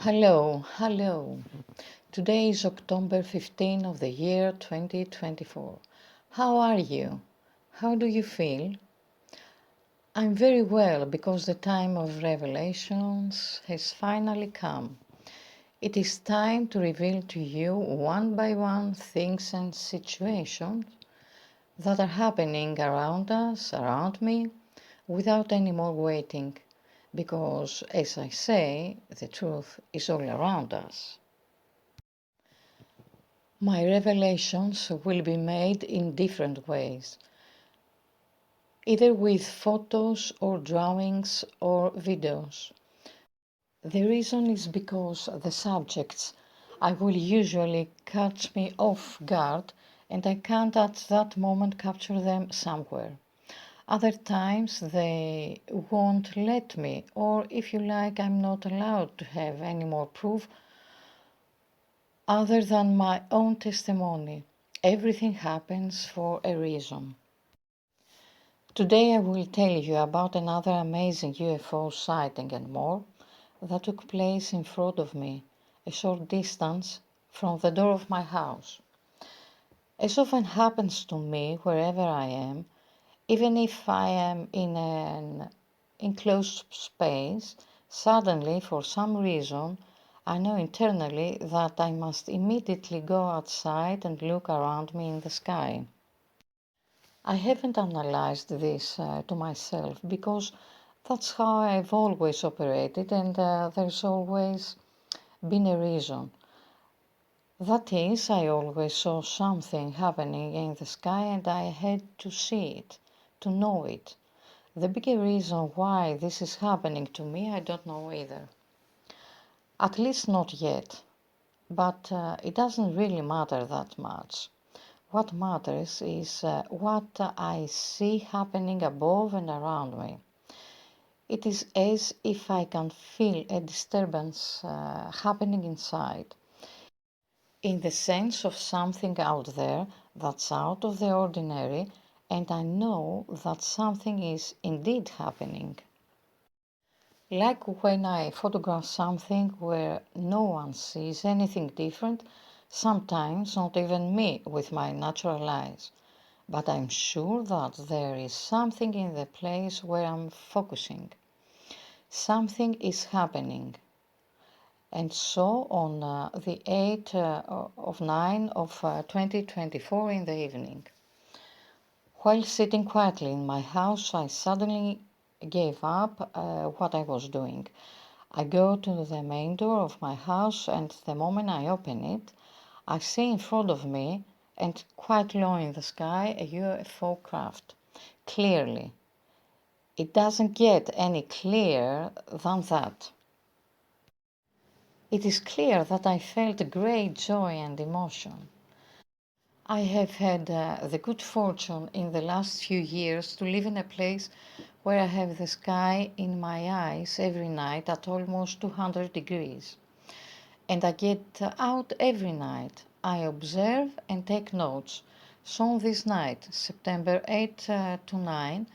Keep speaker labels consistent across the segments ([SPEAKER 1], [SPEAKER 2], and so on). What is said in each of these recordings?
[SPEAKER 1] Hello. Today is October 15 of the year 2024. How are you? How do you feel? I'm very well because the time of revelations has finally come. It is time to reveal to you one by one things and situations that are happening around us, around me, without any more waiting. Because, as I say, the truth is all around us. My revelations will be made in different ways, either with photos or drawings or videos. The reason is because the subjects I will usually catch me off guard and I can't at that moment capture them somewhere. Other times they won't let me, or if you like, I'm not allowed to have any more proof other than my own testimony. Everything happens for a reason. Today I will tell you about another amazing UFO sighting and more that took place in front of me, a short distance from the door of my house. As often happens to me wherever I am, even if I am in an enclosed space, suddenly, for some reason, I know internally that I must immediately go outside and look around me in the sky. I haven't analyzed this to myself because that's how I've always operated and there's always been a reason. That is, I always saw something happening in the sky and I had to see it, to know it. The bigger reason why this is happening to me, I don't know either. At least not yet. But it doesn't really matter that much. What matters is what I see happening above and around me. It is as if I can feel a disturbance happening inside, in the sense of something out there that's out of the ordinary, and I know that something is indeed happening. Like when I photograph something where no one sees anything different, sometimes not even me with my natural eyes. But I'm sure that there is something in the place where I'm focusing. Something is happening. And so on the 8th of 9 of 2024 in the evening, while sitting quietly in my house, I suddenly gave up what I was doing. I go to the main door of my house and the moment I open it, I see in front of me and quite low in the sky a UFO craft. Clearly. It doesn't get any clearer than that. It is clear that I felt great joy and emotion. I have had the good fortune in the last few years to live in a place where I have the sky in my eyes every night at almost 200 degrees. And I get out every night. I observe and take notes. So on this night, September 8 to 9,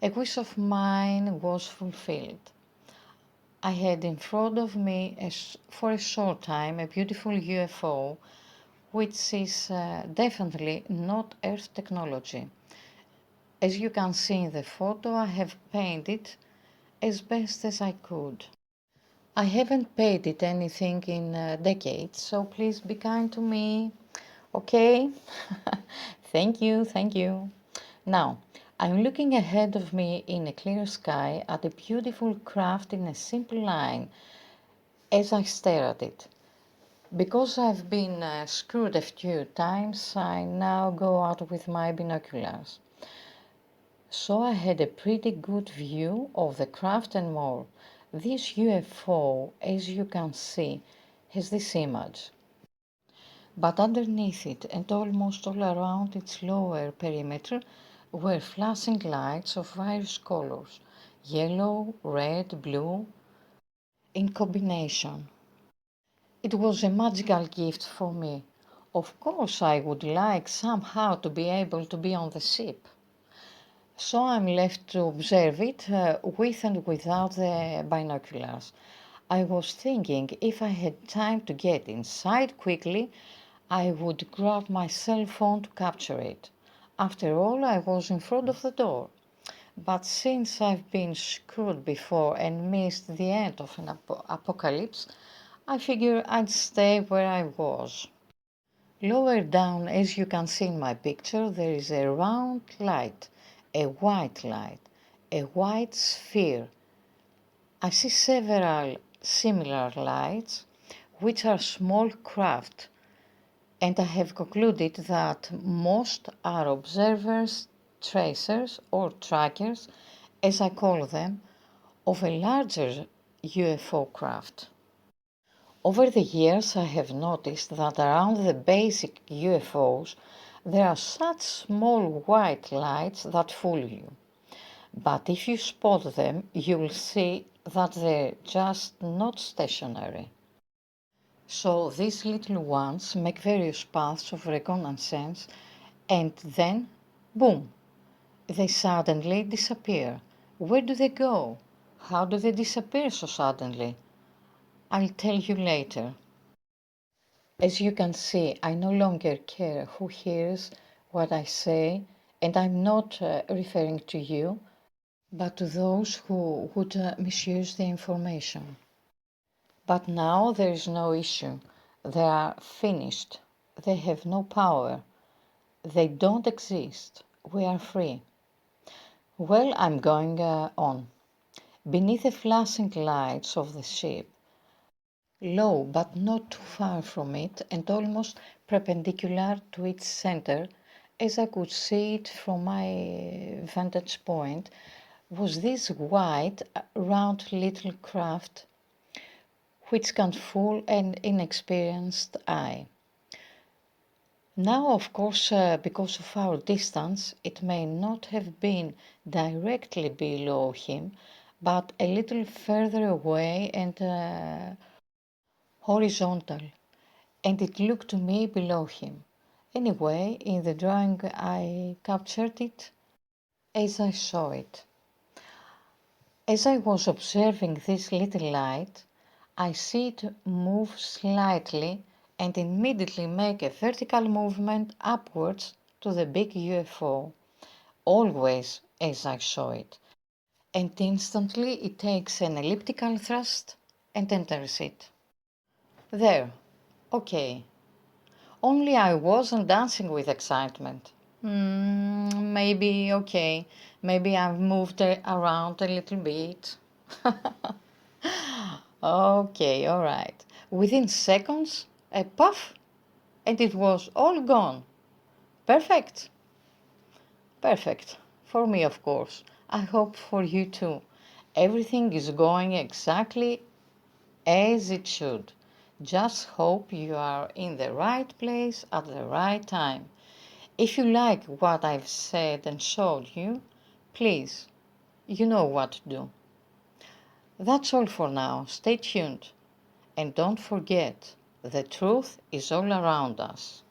[SPEAKER 1] a wish of mine was fulfilled. I had in front of me for a short time a beautiful UFO, which is definitely not Earth technology. As you can see in the photo, I have painted as best as I could. I haven't painted anything in decades, so please be kind to me, okay? Thank you. Now, I'm looking ahead of me in a clear sky at a beautiful craft in a simple line as I stare at it. Because I've been screwed a few times, I now go out with my binoculars. So I had a pretty good view of the craft and more. This UFO, as you can see, has this image. But underneath it and almost all around its lower perimeter were flashing lights of various colors, yellow, red, blue, in combination. It was a magical gift for me. Of course, I would like somehow to be able to be on the ship. So I'm left to observe it with and without the binoculars. I was thinking if I had time to get inside quickly, I would grab my cell phone to capture it. After all, I was in front of the door. But since I've been screwed before and missed the end of an apocalypse, I figure I'd stay where I was. Lower down, as you can see in my picture, there is a round light, a white sphere. I see several similar lights, which are small craft, and I have concluded that most are observers, tracers, or trackers, as I call them, of a larger UFO craft. Over the years, I have noticed that around the basic UFOs, there are such small white lights that fool you. But if you spot them, you'll see that they're just not stationary. So these little ones make various paths of reconnaissance and then, boom, they suddenly disappear. Where do they go? How do they disappear so suddenly? I'll tell you later. As you can see, I no longer care who hears what I say, and I'm not referring to you, but to those who would misuse the information. But now there is no issue. They are finished. They have no power. They don't exist. We are free. Well, I'm going on. Beneath the flashing lights of the ship, low but not too far from it and almost perpendicular to its center, as I could see it from my vantage point, was this white, round little craft which can fool an inexperienced eye. Now, of course, because of our distance, it may not have been directly below him, but a little further away and horizontal, and it looked to me below him. Anyway, in the drawing I captured it as I saw it. As I was observing this little light, I see it move slightly and immediately make a vertical movement upwards to the big UFO, always as I saw it, and instantly it takes an elliptical thrust and enters it. There, okay. Only I wasn't dancing with excitement. Maybe, okay, maybe I've moved around a little bit. Okay, alright. Within seconds, a puff, and it was all gone. Perfect. Perfect. For me, of course. I hope for you too. Everything is going exactly as it should. Just hope you are in the right place at the right time. If you like what I've said and showed you, please, you know what to do. That's all for now. Stay tuned. And don't forget, the truth is all around us.